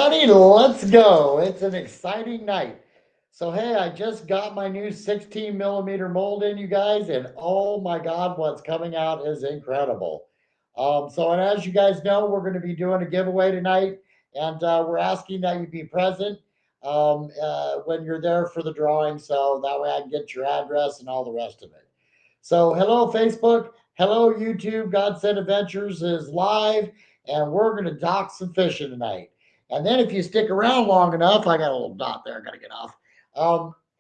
everybody, let's go. It's an exciting night. So, hey, I just got my new 16 millimeter mold in, you guys, and oh my God, what's coming out is incredible. And as you guys know, we're going to be doing a giveaway tonight, and we're asking that you be present when you're there for the drawing, so that way I can get your address and all the rest of it. So, hello, Facebook. Hello, YouTube. God Sent Adventures is live, and we're going to dock some fishing tonight. And then, if you stick around long enough, I got a little dot there, I got to get off.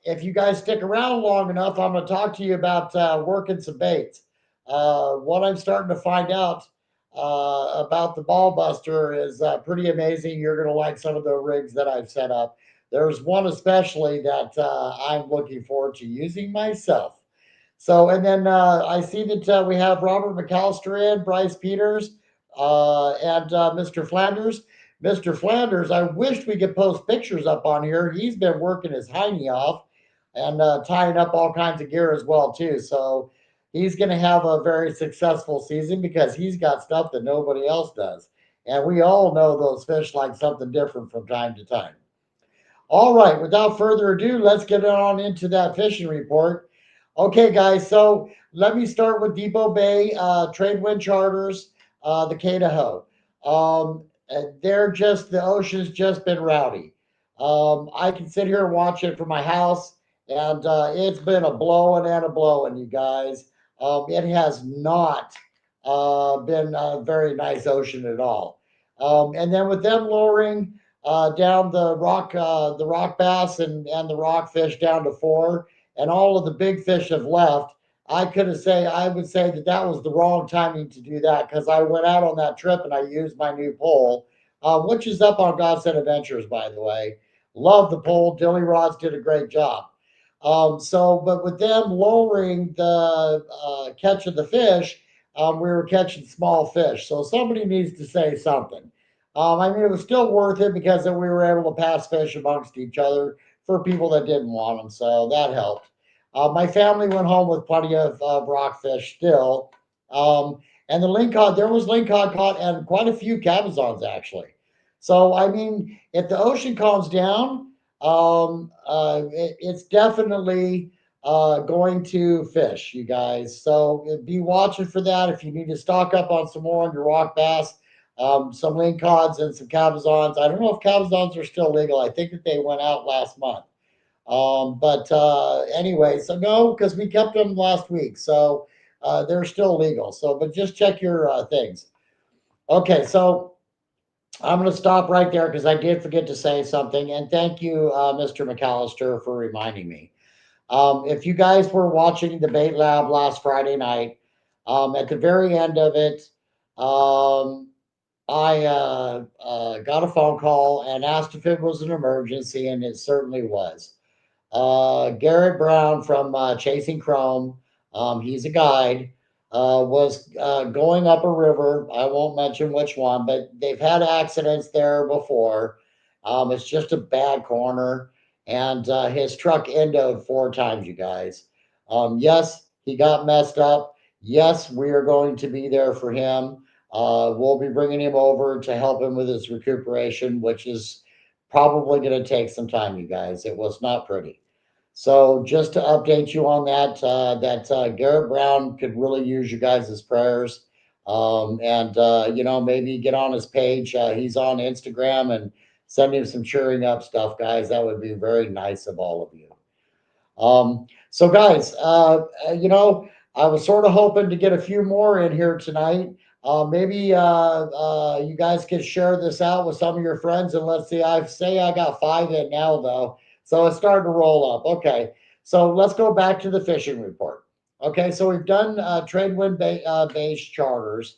If you guys stick around long enough, I'm going to talk to you about working some baits. What I'm starting to find out about the Ball Buster is pretty amazing. You're going to like some of the rigs that I've set up. There's one especially that I'm looking forward to using myself. So, and then I see that we have Robert McAllister in, Bryce Peters, and Mr. Flanders. Mr. Flanders, I wish we could post pictures up on here. He's been working his hiney off and tying up all kinds of gear as well too. So he's going to have a very successful season because he's got stuff that nobody else does. And we all know those fish like something different from time to time. All right, without further ado, let's get on into that fishing report. Okay, guys, so let me start with Depot Bay Trade Wind Charters, the K-to-Ho. The ocean's just been rowdy. I can sit here and watch it from my house, and it's been a blowing and a blowing, you guys. It has not been a very nice ocean at all. And then with them lowering down the rock bass and the rockfish down to 4, and all of the big fish have left. I would say that that was the wrong timing to do that because I went out on that trip and I used my new pole, which is up on God Sent Adventures, by the way. Love the pole. Dilly Rods did a great job. But with them lowering the catch of the fish, we were catching small fish. So somebody needs to say something. I mean, it was still worth it because then we were able to pass fish amongst each other for people that didn't want them. So that helped. My family went home with plenty of rockfish still. And the lingcod, there was lingcod caught and quite a few cabezons actually. So, I mean, if the ocean calms down, it's definitely going to fish, you guys. So be watching for that. If you need to stock up on some more on your rock bass, some lingcods and some cabezons. I don't know if cabezons are still legal. I think that they went out last month. But anyway, so no, because we kept them last week, so they're still legal. So, but just check your things. Okay, so I'm going to stop right there because I did forget to say something, and thank you, Mr. McAllister, for reminding me. If you guys were watching the Bait Lab last Friday night, at the very end of it, um, I got a phone call and asked if it was an emergency, and it certainly was. Garrett Brown from Chasing Chrome, he's a guide, was going up a river. I won't mention which one, but they've had accidents there before. It's just a bad corner, and his truck endoed 4 times, you guys. Yes, he got messed up. Yes, we are going to be there for him. We'll be bringing him over to help him with his recuperation, which is probably going to take some time, you guys. It was not pretty. So just to update you on that, Garrett Brown could really use you guys' prayers. Maybe get on his page. He's on Instagram and send him some cheering up stuff, guys. That would be very nice of all of you. Guys, I was sort of hoping to get a few more in here tonight. Maybe you guys could share this out with some of your friends, and let's see. I got 5 in now, though, so it's starting to roll up. Okay, so let's go back to the fishing report. Okay, so we've done trade wind based charters,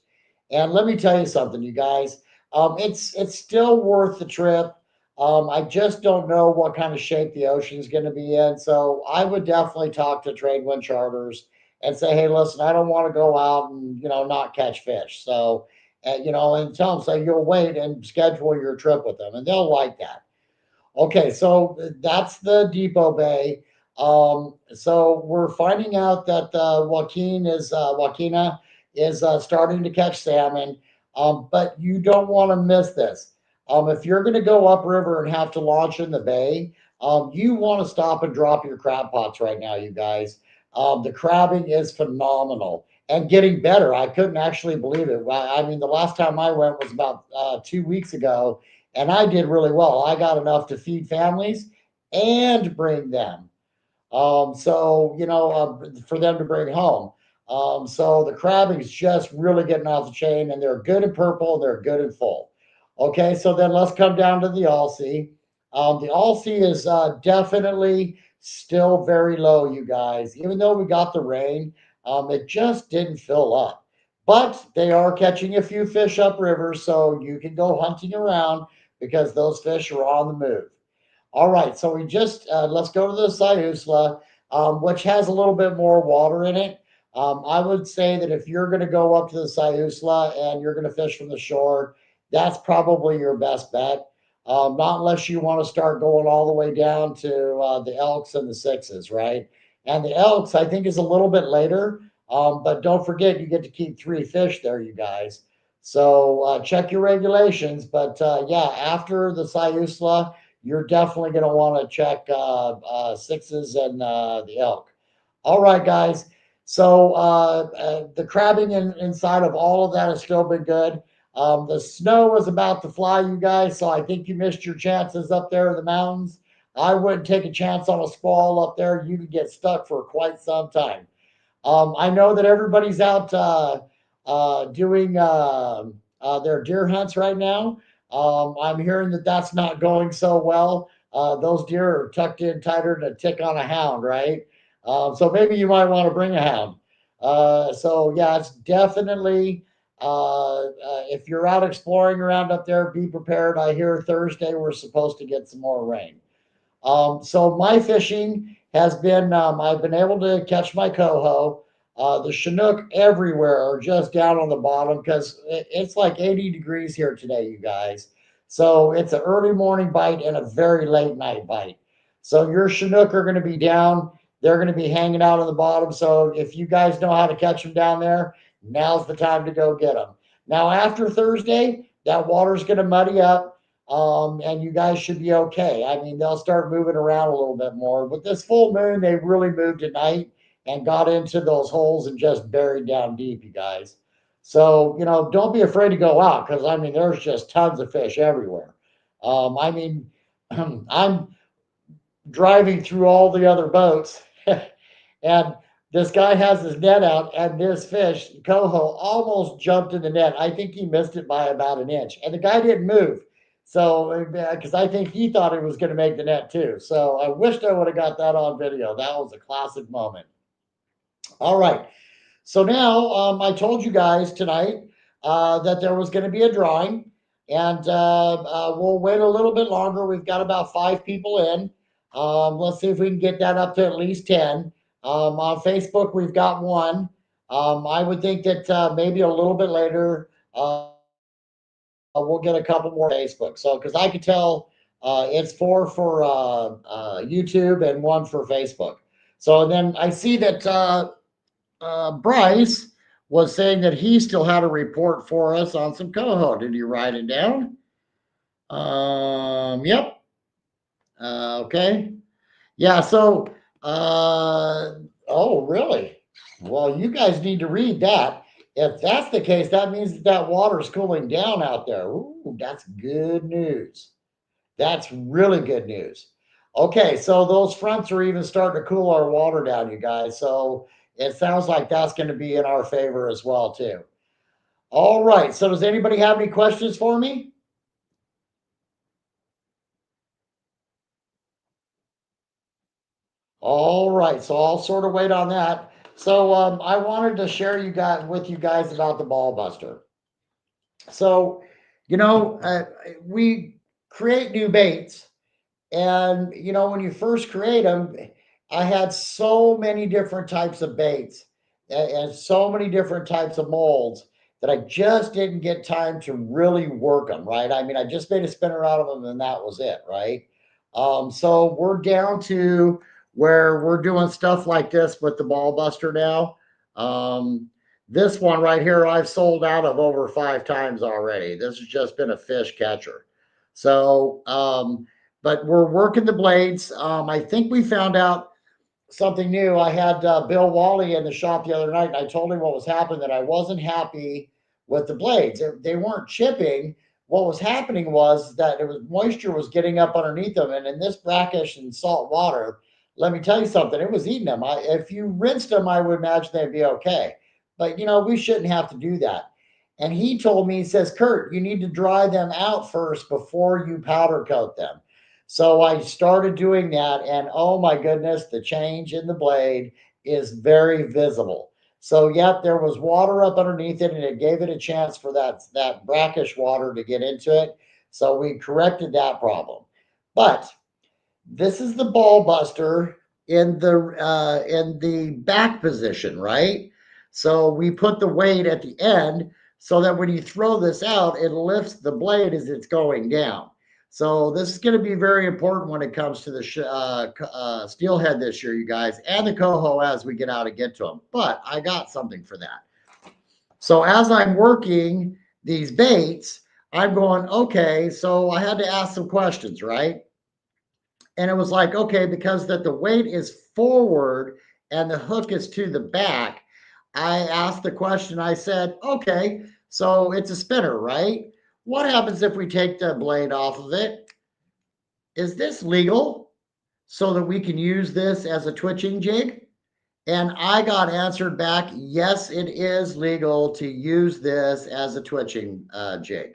and let me tell you something, you guys. It's still worth the trip. I just don't know what kind of shape the ocean's going to be in. So I would definitely talk to trade wind charters and say, hey, listen, I don't want to go out and, not catch fish. So, and tell them, say, you'll wait and schedule your trip with them, and they'll like that. Okay, so that's the Depot Bay. So we're finding out that Joaquina is starting to catch salmon, but you don't want to miss this. If you're going to go upriver and have to launch in the bay, you want to stop and drop your crab pots right now, you guys. The crabbing is phenomenal and getting better. I couldn't actually believe it. I mean, the last time I went was about 2 weeks ago, and I did really well. I got enough to feed families and bring them. For them to bring home. So the crabbing is just really getting off the chain, and they're good in purple, and they're good in full. Okay, so then let's come down to the Alsea. The Alsea is definitely still very low, you guys. Even though we got the rain, it just didn't fill up. But they are catching a few fish upriver, so you can go hunting around because those fish are on the move. All right, so we just let's go to the Siuslaw, which has a little bit more water in it. I would say that if you're going to go up to the Siuslaw and you're going to fish from the shore, that's probably your best bet. Not unless you want to start going all the way down to the Elks and the Sixes, right? And the Elks, I think, is a little bit later. But don't forget, you get to keep 3 fish there, you guys. So check your regulations. But yeah, after the Siuslaw, you're definitely going to want to check Sixes and the Elk. All right, guys. So the crabbing inside of all of that has still been good. The snow was about to fly, you guys, so I think you missed your chances up there in the mountains. I wouldn't take a chance on a squall up there. You could get stuck for quite some time. I know that everybody's out doing their deer hunts right now. I'm hearing that that's not going so well. Those deer are tucked in tighter than a tick on a hound, right? So maybe you might want to bring a hound. So yeah, it's definitely if you're out exploring around up there, be prepared. I hear Thursday we're supposed to get some more rain. So my fishing has been, I've been able to catch my coho. The Chinook everywhere are just down on the bottom because it's like 80 degrees here today, you guys. So it's an early morning bite and a very late night bite. So your Chinook are going to be down. They're going to be hanging out on the bottom. So if you guys know how to catch them down there, now's the time to go get them. Now, after Thursday, that water's going to muddy up and you guys should be okay. I mean, they'll start moving around a little bit more. But this full moon, they really moved at night and got into those holes and just buried down deep, you guys. So, don't be afraid to go out because, I mean, there's just tons of fish everywhere. I mean, I'm driving through all the other boats and this guy has his net out and this fish, coho, almost jumped in the net. I think he missed it by about an inch and the guy didn't move. So, because I think he thought he was going to make the net too. So I wished I would have got that on video. That was a classic moment. All right. So now I told you guys tonight that there was going to be a drawing, and we'll wait a little bit longer. We've got about 5 people in. Let's see if we can get that up to at least 10. On Facebook, we've got one. I would think that maybe a little bit later, we'll get a couple more Facebook. So, because I could tell it's 4 for YouTube and 1 for Facebook. So then I see that Bryce was saying that he still had a report for us on some coho. Did you write it down? Yep. Okay. Yeah. So, oh, really? Well, you guys need to read that. If that's the case, that means that that water's cooling down out there. Ooh, that's good news. That's really good news. Okay, so those fronts are even starting to cool our water down, you guys. So it sounds like that's going to be in our favor as well, too. All right. So does anybody have any questions for me? All right. So I'll sort of wait on that. So I wanted to share with you guys about the ball buster. So, we create new baits. And, when you first create them, I had so many different types of baits and so many different types of molds that I just didn't get time to really work them, right? I mean, I just made a spinner out of them and that was it, right? So we're down to where we're doing stuff like this with the ball buster now. This one right here, I've sold out of over 5 times already. This has just been a fish catcher. So, but we're working the blades. I think we found out something new. I had Bill Wally in the shop the other night, and I told him what was happening, that I wasn't happy with the blades. They weren't chipping. What was happening was that it was moisture was getting up underneath them, and in this brackish and salt water, let me tell you something, it was eating them. If you rinsed them, I would imagine they'd be okay. But we shouldn't have to do that. And he told me, he says, Kurt, you need to dry them out first before you powder coat them. So I started doing that, and oh my goodness, the change in the blade is very visible. So, yep, there was water up underneath it, and it gave it a chance for that brackish water to get into it. So we corrected that problem. But this is the ball buster in the back position, right? So we put the weight at the end so that when you throw this out, it lifts the blade as it's going down. So this is going to be very important when it comes to the steelhead this year, you guys, and the coho as we get out and get to them. But I got something for that. So as I'm working these baits, I'm going, okay, so I had to ask some questions, right? And it was like, okay, because that the weight is forward and the hook is to the back, I asked the question. I said, okay, so it's a spinner, right? What happens if we take the blade off of it? Is this legal so that we can use this as a twitching jig? And I got answered back, yes, it is legal to use this as a twitching jig.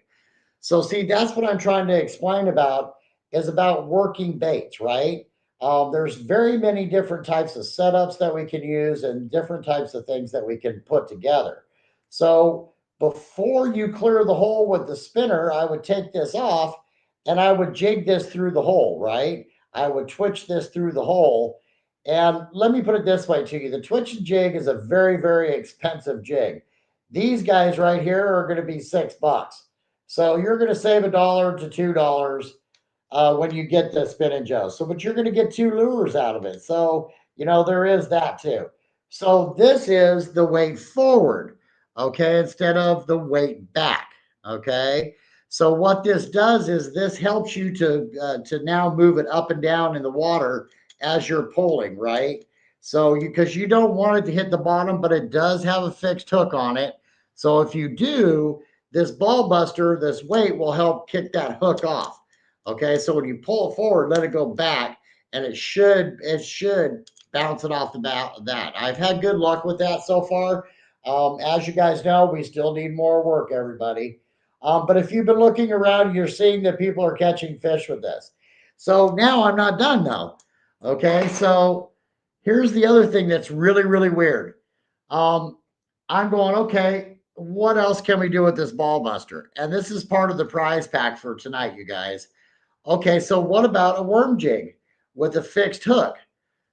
So see, that's what I'm trying to explain about, is about working baits, right? There's very many different types of setups that we can use and different types of things that we can put together. So before you clear the hole with the spinner, I would take this off and I would jig this through the hole, right? I would twitch this through the hole. And let me put it this way to you, the twitch and jig is a very, very expensive jig. These guys right here are going to be $6. So you're going to save $1 to $2 when you get the spin and Joe. So, but you're going to get two lures out of it. So, there is that too. So this is the weight forward, okay, instead of the weight back, okay. So what this does is this helps you to now move it up and down in the water as you're pulling, right? So because you don't want it to hit the bottom, but it does have a fixed hook on it. So if you do, this ball buster, this weight will help kick that hook off. Okay, so when you pull it forward, let it go back, and it should bounce it off the bat of that. I've had good luck with that so far. As you guys know, we still need more work, everybody. But if you've been looking around, you're seeing that people are catching fish with this. So now I'm not done though. Okay, so here's the other thing that's really, really weird. Um, I'm going, okay, what else can we do with this ball buster? And this is part of the prize pack for tonight, you guys. Okay, so what about a worm jig with a fixed hook?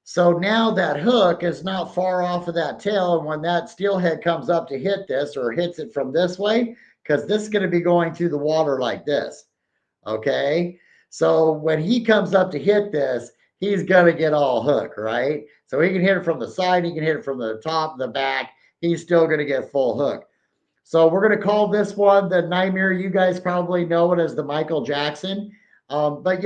So now that hook is not far off of that tail. And when that steelhead comes up to hit this or hits it from this way, because this is going to be going through the water like this. Okay. So when he comes up to hit this, he's going to get all hook, right? So he can hit it from the side, he can hit it from the top, the back. He's still going to get full hook. So we're going to call this one the Nightmare. You guys probably know it as the Michael Jackson. But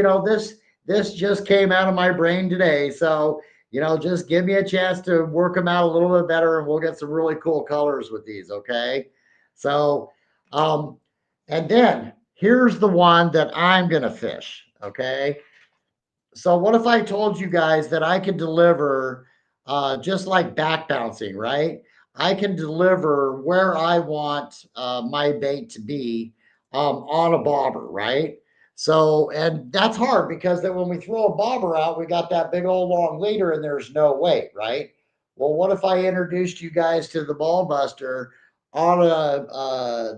this just came out of my brain today. So just give me a chance to work them out a little bit better, and we'll get some really cool colors with these. Okay. So, and then here's the one that I'm going to fish. Okay. So what if I told you guys that I could deliver just like back bouncing, right? I can deliver where I want my bait to be on a bobber, right? So, and that's hard because then when we throw a bobber out, we got that big old long leader and there's no weight, right? Well, what if I introduced you guys to the ball buster on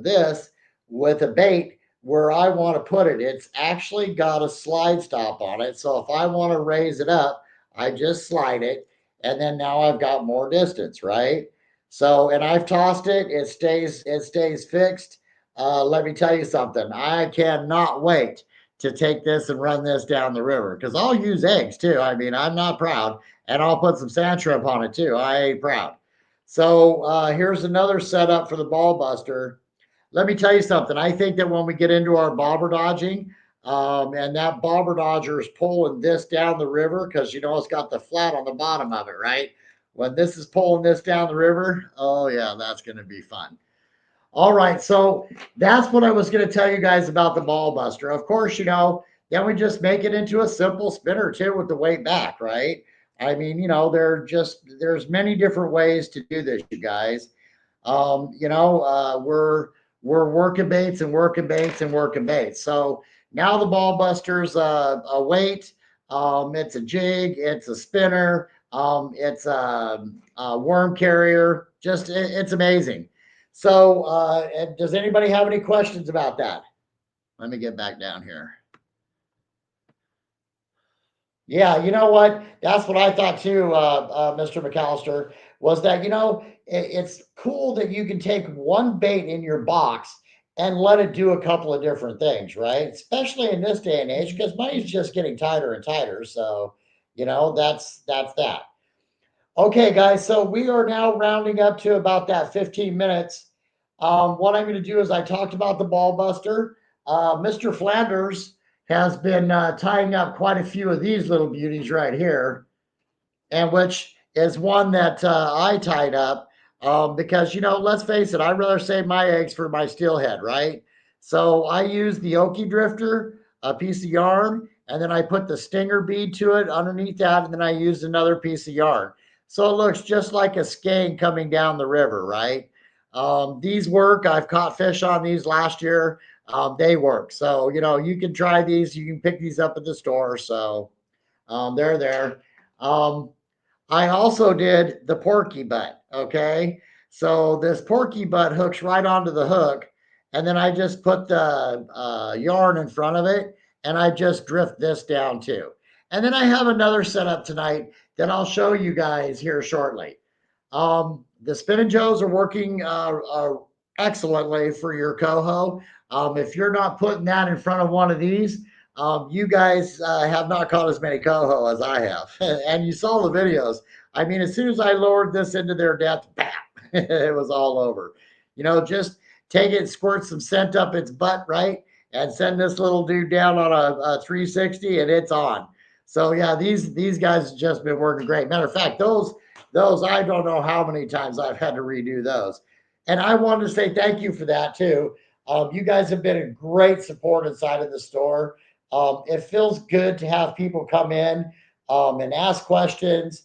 this with a bait where I want to put it? It's actually got a slide stop on it. So if I want to raise it up, I just slide it, and then now I've got more distance, right? So, and I've tossed it, it stays fixed. Let me tell you something. I cannot wait to take this and run this down the river because I'll use eggs too. I mean, I'm not proud, and I'll put some sand shrimp on it too. I ain't proud. So here's another setup for the ball buster. Let me tell you something. I think that when we get into our bobber dodging, And that bobber dodger is pulling this down the river because you know it's got the flat on the bottom of it, right? When this is pulling this down the river, oh yeah, that's going to be fun. All right, so that's what I was going to tell you guys about the ball buster. Of course, you know, then we just make it into a simple spinner too with the weight back, right? I mean, you know, there's many different ways to do this, you guys. We're working baits and working baits and working baits. So now the ball buster's a weight, it's a jig, it's a spinner, it's a worm carrier. Just it's amazing. So, does anybody have any questions about that? Let me get back down here. Yeah, you know what? That's what I thought too, Mr. McAllister, was that, you know, it's cool that you can take one bait in your box and let it do a couple of different things, right? Especially in this day and age, because money's just getting tighter and tighter. So, you know, that's that. Okay, guys, so we are now rounding up to about that 15 minutes. What I'm going to do is I talked about the ball buster. Mr. Flanders has been tying up quite a few of these little beauties right here, and which is one that I tied up because, you know, let's face it, I'd rather save my eggs for my steelhead, right? So I use the Okie drifter, a piece of yarn, and then I put the stinger bead to it underneath that, and then I use another piece of yarn. So it looks just like a skein coming down the river, right? These work. I've caught fish on these last year. They work. So, you know, you can try these. You can pick these up at the store. So they're there. Um, I also did the porky butt. Okay. So this porky butt hooks right onto the hook. And then I just put the yarn in front of it and I just drift this down too. And then I have another setup tonight that I'll show you guys here shortly. The Spin and Joes are working excellently for your coho. If you're not putting that in front of one of these, you guys have not caught as many coho as I have. And you saw the videos. I mean, as soon as I lowered this into their depth, bam, it was all over. You know, just take it, squirt some scent up its butt, right? And send this little dude down on a 360 and it's on. So yeah, these guys have just been working great. Matter of fact, those I don't know how many times I've had to redo those. And I wanted to say thank you for that too. You guys have been a great support inside of the store. It feels good to have people come in and ask questions,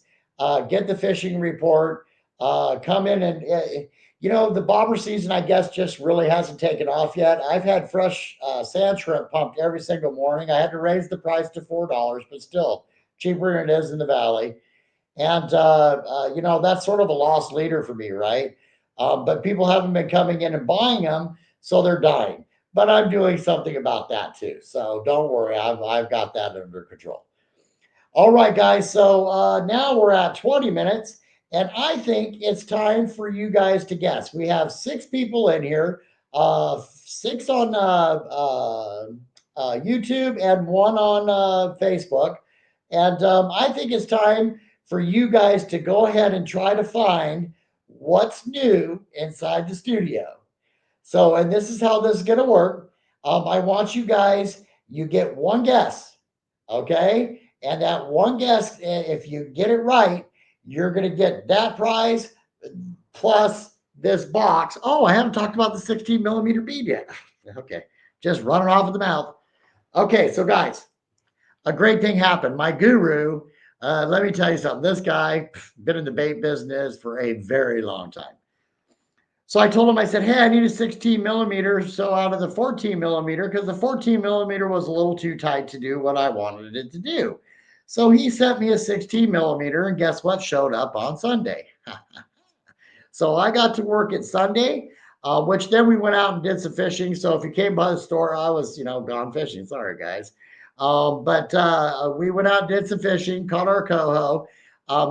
get the fishing report, come in and, you know, the bobber season, I guess, just really hasn't taken off yet. I've had fresh sand shrimp pumped every single morning. I had to raise the price to $4, but still cheaper than it is in the valley. And, you know, that's sort of a lost leader for me, right? But people haven't been coming in and buying them, so they're dying. But I'm doing something about that too. So don't worry, I've got that under control. All right, guys. So now we're at 20 minutes, and I think it's time for you guys to guess. We have 6 people in here, 6 on YouTube and 1 on Facebook. And I think it's time for you guys to go ahead and try to find what's new inside the studio. So, and this is how this is going to work. I want you guys, you get one guess, okay? And that one guess, if you get it right, you're going to get that prize plus this box. Oh, I haven't talked about the 16 millimeter bead yet. Okay, just running off of the mouth. Okay, so guys, a great thing happened. My guru, let me tell you something. This guy been in the bait business for a very long time. So I told him, I said, hey, I need a 16 millimeter. So out of the 14 millimeter, because the 14 millimeter was a little too tight to do what I wanted it to do. So he sent me a 16 millimeter, and guess what showed up on Sunday? So I got to work at Sunday, which then we went out and did some fishing. So if you came by the store, I was, you know, gone fishing. Sorry, guys. But we went out and did some fishing, caught our coho.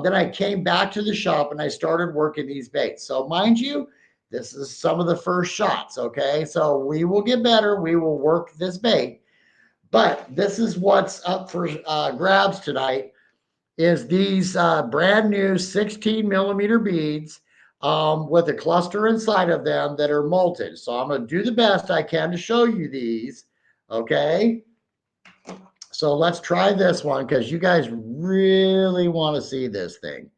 Then I came back to the shop and I started working these baits. So mind you, this is some of the first shots, okay? So we will get better. We will work this bait. But this is what's up for grabs tonight is these brand new 16 millimeter beads with a cluster inside of them that are molted. So I'm going to do the best I can to show you these, okay? So let's try this one because you guys really want to see this thing.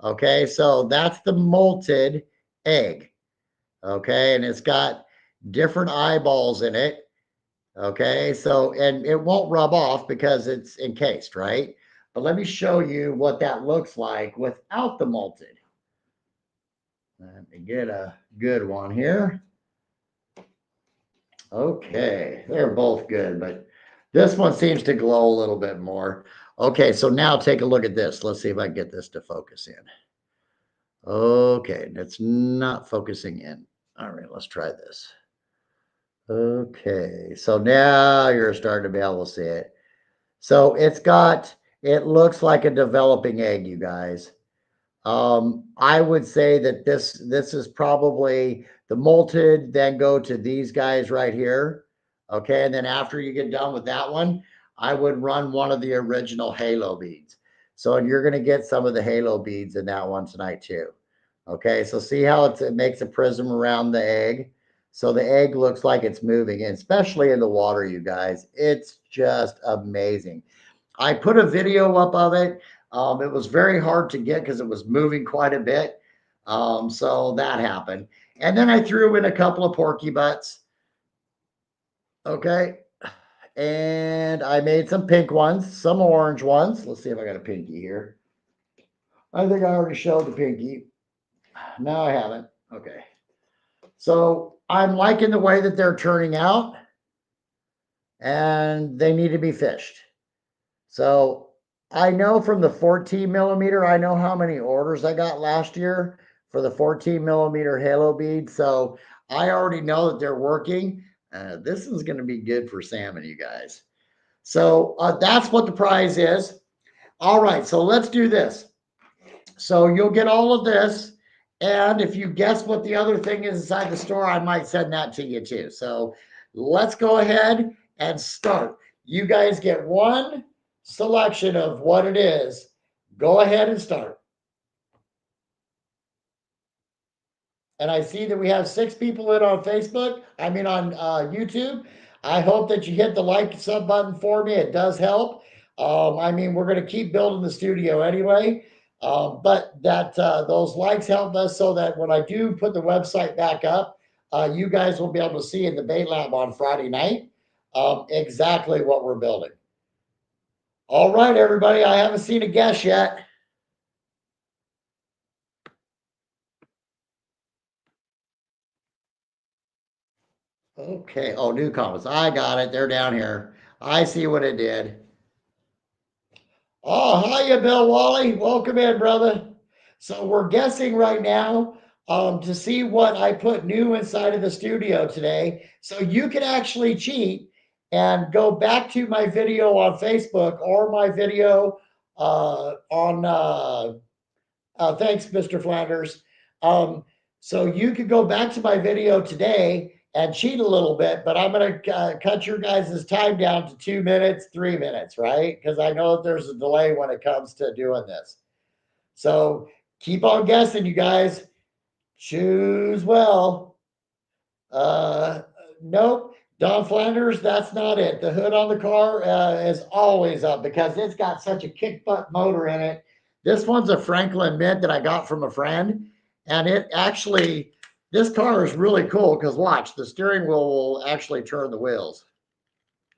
Okay, so that's the molted egg. Okay, and it's got different eyeballs in it. Okay, so and it won't rub off because it's encased, right? But let me show you what that looks like without the molted. Let me get a good one here. Okay, they're both good, but this one seems to glow a little bit more. Okay, so now take a look at this. Let's see if I can get this to focus in. Okay, it's not focusing in. All right, let's try this. Okay, so now you're starting to be able to see it. So it looks like a developing egg, you guys. I would say that this is probably the molted, then go to these guys right here. Okay, and then after you get done with that one, I would run one of the original halo beads. So and you're going to get some of the halo beads in that one tonight too. Okay, so see how it makes a prism around the egg. So the egg looks like it's moving, and especially in the water, you guys. It's just amazing. I put a video up of it. It was very hard to get because it was moving quite a bit. So that happened. And then I threw in a couple of porky butts. Okay. And I made some pink ones, some orange ones. Let's see if I got a pinky here. I think I already showed the pinky. No, I haven't. Okay. So I'm liking the way that they're turning out, and they need to be fished. So I know from the 14 millimeter, I know how many orders I got last year for the 14 millimeter halo bead. So I already know that they're working. This is going to be good for salmon, you guys. So that's what the prize is. All right, so let's do this. So you'll get all of this. And if you guess what the other thing is inside the store, I might send that to you too. So let's go ahead and start. You guys get one selection of what it is. Go ahead and start. And I see that we have 6 people in on Facebook. I mean, on YouTube. I hope that you hit the like sub button for me. It does help. I mean, we're going to keep building the studio anyway. But that those likes help us so that when I do put the website back up, you guys will be able to see in the Bait Lab on Friday night exactly what we're building. All right, everybody. I haven't seen a guess yet. Okay. Oh, new comments. I got it. They're down here. I see what it did. Oh, hiya, Bill Wally. Welcome in, brother. So we're guessing right now to see what I put new inside of the studio today. So you can actually cheat and go back to my video on Facebook or my video thanks, Mr. Flanders. So you could go back to my video today and cheat a little bit, but I'm going to cut your guys' time down to 2 minutes, 3 minutes, right? Because I know that there's a delay when it comes to doing this. So keep on guessing, you guys. Choose well. Nope. Don Flanders, that's not it. The hood on the car is always up because it's got such a kick butt motor in it. This one's a Franklin Mint that I got from a friend. And it actually, this car is really cool because watch, the steering wheel will actually turn the wheels.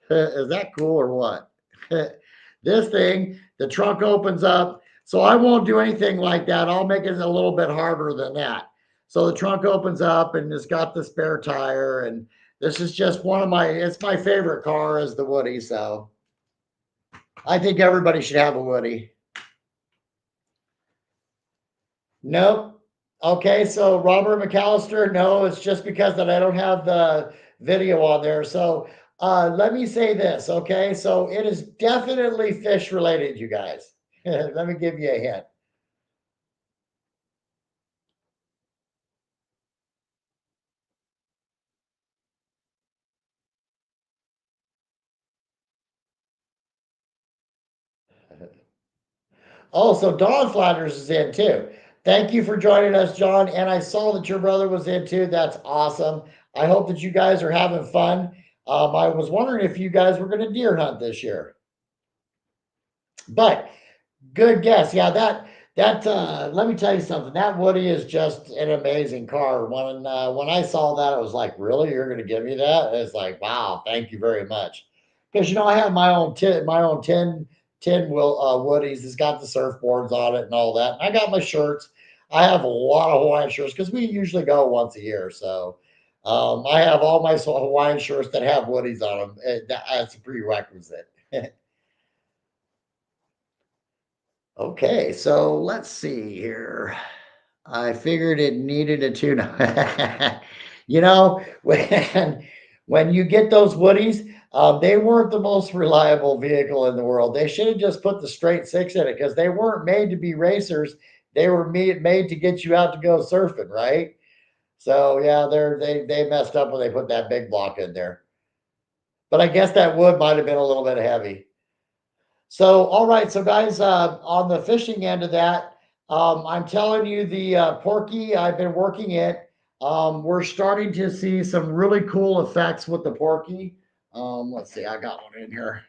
Is that cool or what? This thing, the trunk opens up. So I won't do anything like that. I'll make it a little bit harder than that. So the trunk opens up and it's got the spare tire. And this is just it's my favorite car is the Woody. So I think everybody should have a Woody. Nope. Okay, so Robert McAllister, no, it's just because that I don't have the video on there. So let me say this, okay? So it is definitely fish related, you guys. Let me give you a hint. Oh, so Don Flanders is in too. Thank you for joining us, John. And I saw that your brother was in too. That's awesome. I hope that you guys are having fun. I was wondering if you guys were going to deer hunt this year. But good guess. Yeah, let me tell you something. That Woody is just an amazing car. When I saw that, I was like, really? You're going to give me that? It's like, wow, thank you very much. Because I have my own 10 Woodies. It's got the surfboards on it and all that. And I got my shirts. I have a lot of Hawaiian shirts because we usually go once a year. So I have all my Hawaiian shirts that have Woodies on them. That's a prerequisite. Okay, so let's see here. I figured it needed a tune-up. When you get those Woodies, they weren't the most reliable vehicle in the world. They should have just put the straight six in it because they weren't made to be racers. They were made to get you out to go surfing, right? So yeah, they messed up when they put that big block in there. But I guess that wood might have been a little bit heavy. So, all right. So, guys, on the fishing end of that, I'm telling you, the Porky, I've been working it. We're starting to see some really cool effects with the Porky. Let's see, I got one in here.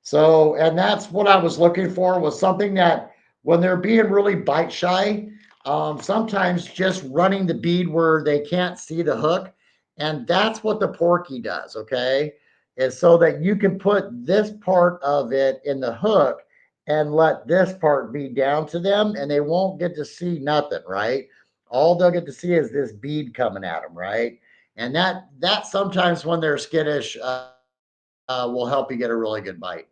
So, and that's what I was looking for was something that when they're being really bite shy, sometimes just running the bead where they can't see the hook. And that's what the Porky does. Okay. Is so that you can put this part of it in the hook and let this part be down to them and they won't get to see nothing. Right. All they'll get to see is this bead coming at them. Right. And that sometimes when they're skittish, will help you get a really good bite.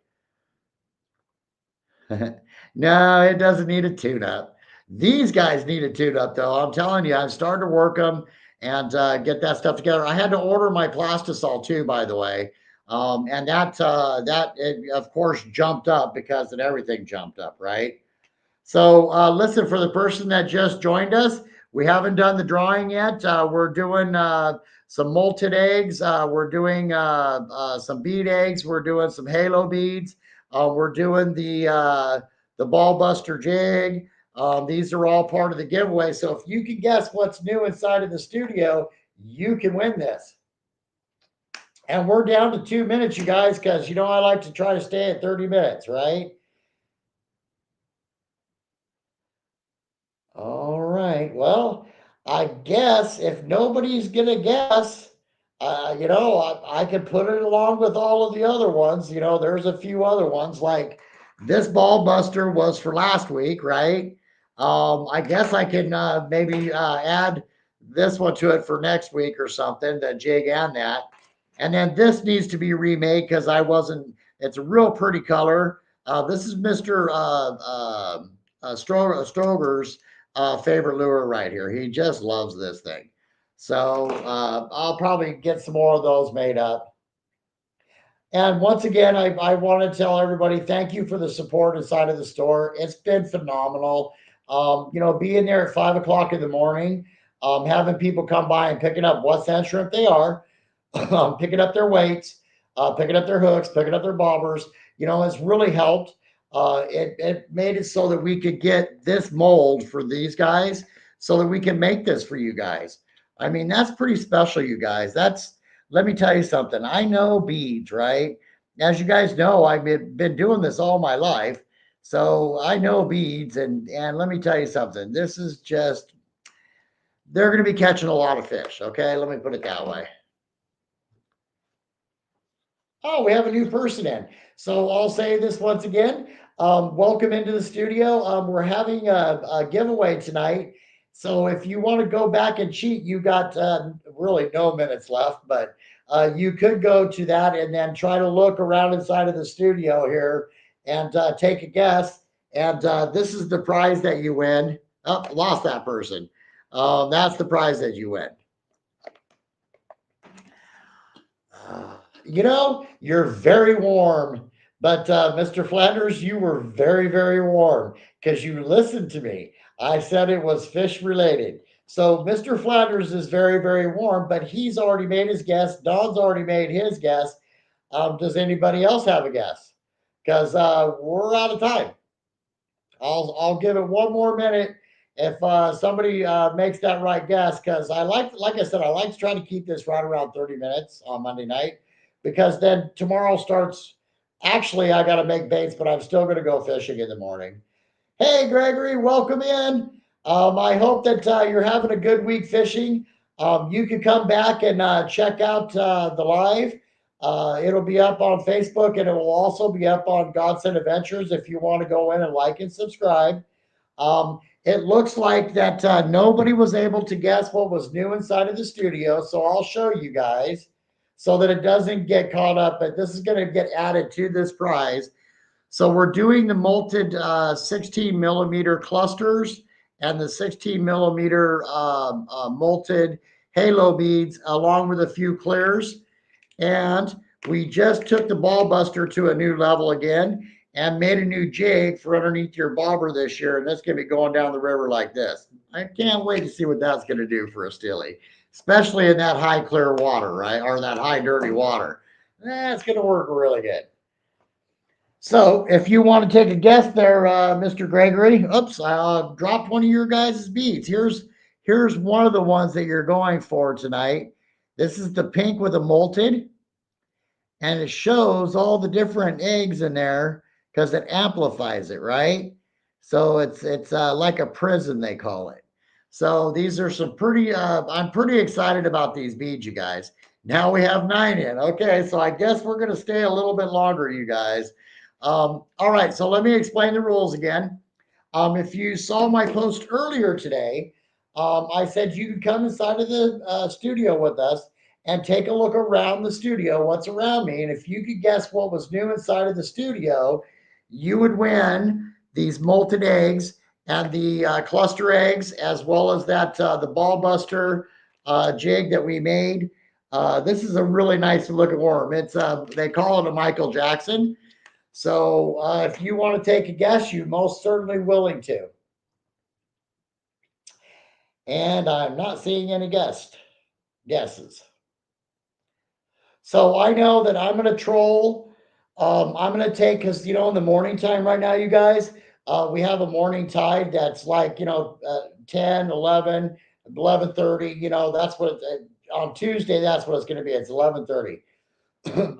No, it doesn't need a tune up. These guys need a tune up, though. I'm telling you, I'm starting to work them and get that stuff together. I had to order my plastisol too, by the way, and that it, of course jumped up because of everything jumped up, right? So listen, for the person that just joined us, we haven't done the drawing yet. We're doing some molted eggs. We're doing some bead eggs. We're doing some halo beads. We're doing the ball buster jig. These are all part of the giveaway. So if you can guess what's new inside of the studio, you can win this. And we're down to 2 minutes, you guys, because I like to try to stay at 30 minutes, right? All right. Well, I guess if nobody's gonna guess, I could put it along with all of the other ones. There's a few other ones like this ball buster was for last week, right? I guess I can maybe add this one to it for next week or something, the jig and that. And then this needs to be remade because I wasn't. It's a real pretty color. This is Mr. Stroger's favorite lure right here. He just loves this thing. So I'll probably get some more of those made up. And once again, I want to tell everybody thank you for the support inside of the store. It's been phenomenal. Being there at 5 o'clock in the morning, having people come by and picking up what scent shrimp they are, picking up their weights, picking up their hooks, picking up their bobbers. It's really helped. It made it so that we could get this mold for these guys so that we can make this for you guys. I mean, that's pretty special, you guys. Let me tell you something. I know beads, right? As you guys know, I've been doing this all my life. So I know beads. And let me tell you something. This is just, they're going to be catching a lot of fish. Okay. Let me put it that way. Oh, we have a new person in. So I'll say this once again. Welcome into the studio. We're having a giveaway tonight. So if you want to go back and cheat, you got really no minutes left, but you could go to that and then try to look around inside of the studio here and take a guess. And this is the prize that you win. Oh, lost that person. That's the prize that you win. You're very warm. But Mr. Flanders, you were very, very warm because you listened to me. I said it was fish related. So Mr. Flanders is very, very warm, but he's already made his guess. Don's already made his guess. Does anybody else have a guess? Because we're out of time. I'll give it one more minute if somebody makes that right guess. Because like I said, I like to try to keep this right around 30 minutes on Monday night, because then tomorrow starts Actually, I got to make baits, but I'm still going to go fishing in the morning. Hey, Gregory, welcome in. I hope that you're having a good week fishing. You can come back and check out the live. It'll be up on Facebook and it will also be up on Godsend Adventures if you want to go in and like and subscribe. It looks like that nobody was able to guess what was new inside of the studio, so I'll show you guys so that it doesn't get caught up. But this is going to get added to this prize. So we're doing the molted 16 millimeter clusters and the 16 millimeter molted halo beads along with a few clears. And we just took the ball buster to a new level again and made a new jig for underneath your bobber this year. And that's going to be going down the river like this. I can't wait to see what that's going to do for a stilly, especially in that high clear water, right? Or that high dirty water. That's going to work really good. So if you want to take a guess there, Mr. Gregory, oops, I dropped one of your guys' beads. Here's one of the ones that you're going for tonight. This is the pink with a molted, and it shows all the different eggs in there because it amplifies it, right? So it's like a prism they call it. So these are some pretty. I'm pretty excited about these beads, you guys. Now we have 9 in. Okay, so I guess we're gonna stay a little bit longer, you guys. All right, so let me explain the rules again. If you saw my post earlier today, I said you could come inside of the studio with us and take a look around the studio, what's around me. And if you could guess what was new inside of the studio, you would win these molted eggs and the cluster eggs, as well as that the ball buster jig that we made. This is a really nice looking worm. It's they call it a Michael Jackson. So if you want to take a guess, you're most certainly willing to. And I'm not seeing any guesses. So I know that I'm going to troll. I'm going to take, because, in the morning time right now, you guys, we have a morning tide that's like, 10, 11, 11:30. That's what, on Tuesday, that's what it's going to be. It's 11:30.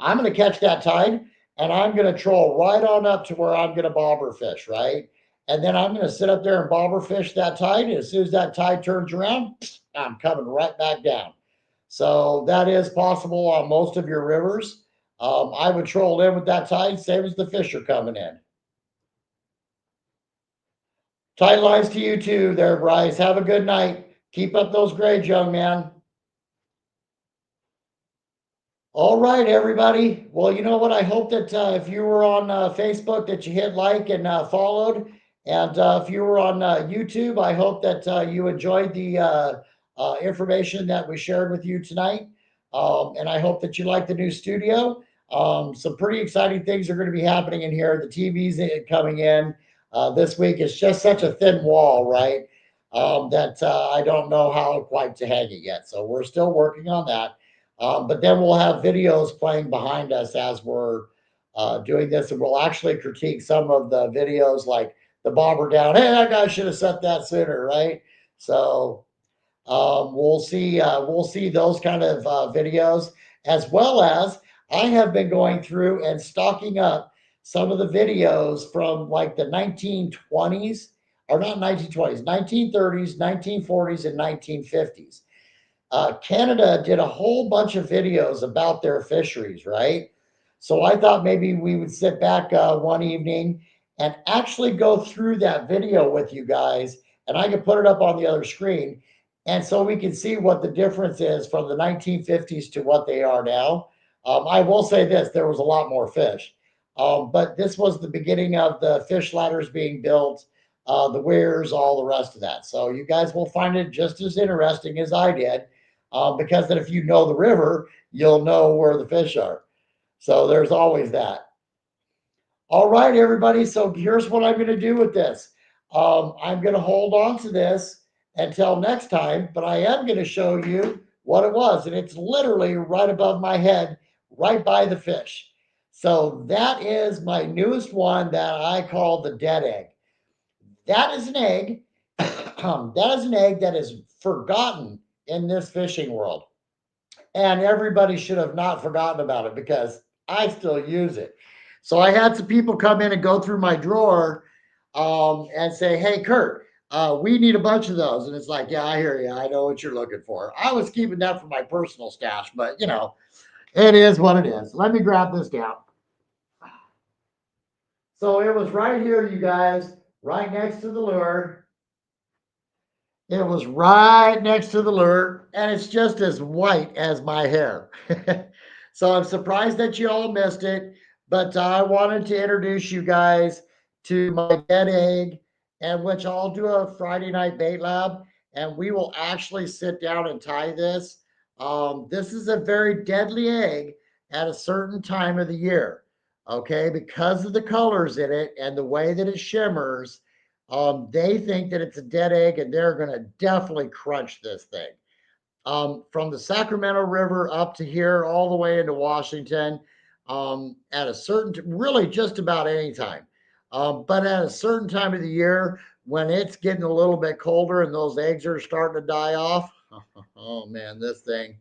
I'm going to catch that tide and I'm going to troll right on up to where I'm going to bobber fish, right? And then I'm going to sit up there and bobber fish that tide. And as soon as that tide turns around, I'm coming right back down. So that is possible on most of your rivers. I would troll in with that tide, same as the fish are coming in. Tight lines to you too there, Bryce. Have a good night. Keep up those grades, young man. All right, everybody. Well, you know what? I hope that if you were on Facebook, that you hit like and followed. And if you were on YouTube, I hope that you enjoyed the information that we shared with you tonight. And I hope that you like the new studio. Some pretty exciting things are going to be happening in here. The TV's coming in this week. It's just such a thin wall, right? That I don't know how quite to hang it yet. So we're still working on that. But then we'll have videos playing behind us as we're doing this, and we'll actually critique some of the videos, like the bobber down. Hey, that guy should have set that sooner, right? So we'll see those kind of videos, as well as I have been going through and stocking up some of the videos from like the 1920s, or not 1920s, 1930s, 1940s, and 1950s. Canada did a whole bunch of videos about their fisheries, right? So I thought maybe we would sit back one evening and actually go through that video with you guys, and I could put it up on the other screen. And so we can see what the difference is from the 1950s to what they are now. I will say this, there was a lot more fish. But this was the beginning of the fish ladders being built, the weirs, all the rest of that. So you guys will find it just as interesting as I did, because then if you know the river, you'll know where the fish are. So there's always that. All right, everybody. So here's what I'm going to do with this. I'm going to hold on to this until next time, but I am going to show you what it was. And it's literally right above my head, right by the fish. So that is my newest one that I call the dead egg. That is an egg. That is an egg that is forgotten in this fishing world. And everybody should have not forgotten about it because I still use it. So I had some people come in and go through my drawer and say, "Hey, Kurt, we need a bunch of those." And it's like, "Yeah, I hear you. I know what you're looking for." I was keeping that for my personal stash, but it is what it is. Let me grab this down. So it was right here, you guys, right next to the lure. It was right next to the lure, and it's just as white as my hair. So I'm surprised that you all missed it, but I wanted to introduce you guys to my dead egg, and which I'll do a Friday night bait lab, and we will actually sit down and tie this. This is a very deadly egg at a certain time of the year, okay, because of the colors in it and the way that it shimmers. They think that it's a dead egg, and they're going to definitely crunch this thing. From the Sacramento River up to here, all the way into Washington, at a certain, really just about any time. But at a certain time of the year, when it's getting a little bit colder and those eggs are starting to die off, oh man, this thing,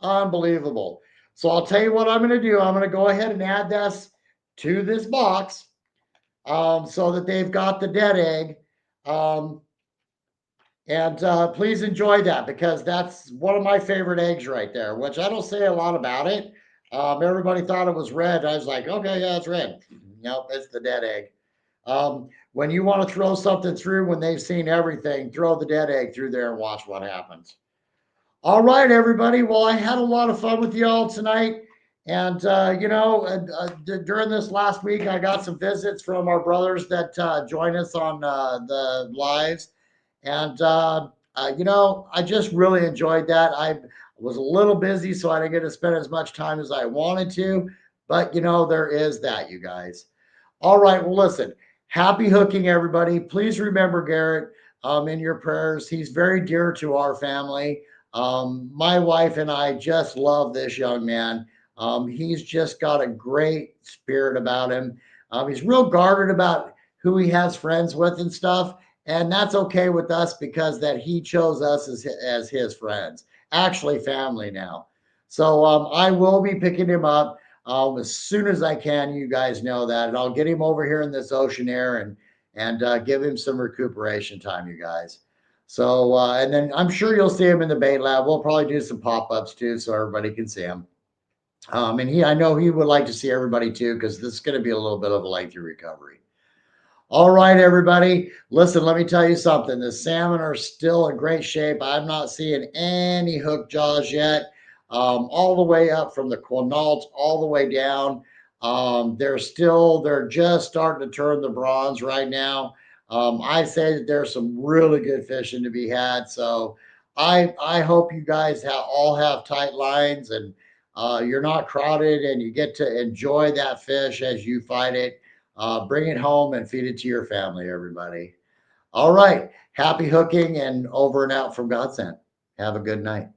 unbelievable. So I'll tell you what I'm going to do. I'm going to go ahead and add this to this box so that they've got the dead egg. Um, and please enjoy that because that's one of my favorite eggs right there, which I don't say a lot about it. Everybody thought it was red. I was like, okay, yeah, it's red. Nope, it's the dead egg. When you want to throw something through when they've seen everything, throw the dead egg through there and watch what happens. All right, everybody. Well, I had a lot of fun with y'all tonight. And, during this last week, I got some visits from our brothers that join us on the lives. And, I just really enjoyed that. I was a little busy, so I didn't get to spend as much time as I wanted to. But, there is that, you guys. All right. Well, listen, happy hooking, everybody. Please remember Garrett in your prayers. He's very dear to our family. My wife and I just love this young man. He's just got a great spirit about him. He's real guarded about who he has friends with and stuff. And that's okay with us because that he chose us as his friends, actually family now. So I will be picking him up as soon as I can. You guys know that, and I'll get him over here in this ocean air and give him some recuperation time, you guys. So and then I'm sure you'll see him in the bait lab. We'll probably do some pop-ups too, so everybody can see him. And I know he would like to see everybody too, because this is going to be a little bit of a lengthy recovery. All right, everybody. Listen, let me tell you something. The salmon are still in great shape. I'm not seeing any hook jaws yet. All the way up from the quinault all the way down. They're just starting to turn the bronze right now. I say that there's some really good fishing to be had. So I hope you guys all have tight lines and you're not crowded and you get to enjoy that fish as you fight it. Bring it home and feed it to your family, everybody. All right. Happy hooking and over and out from Godsent. Have a good night.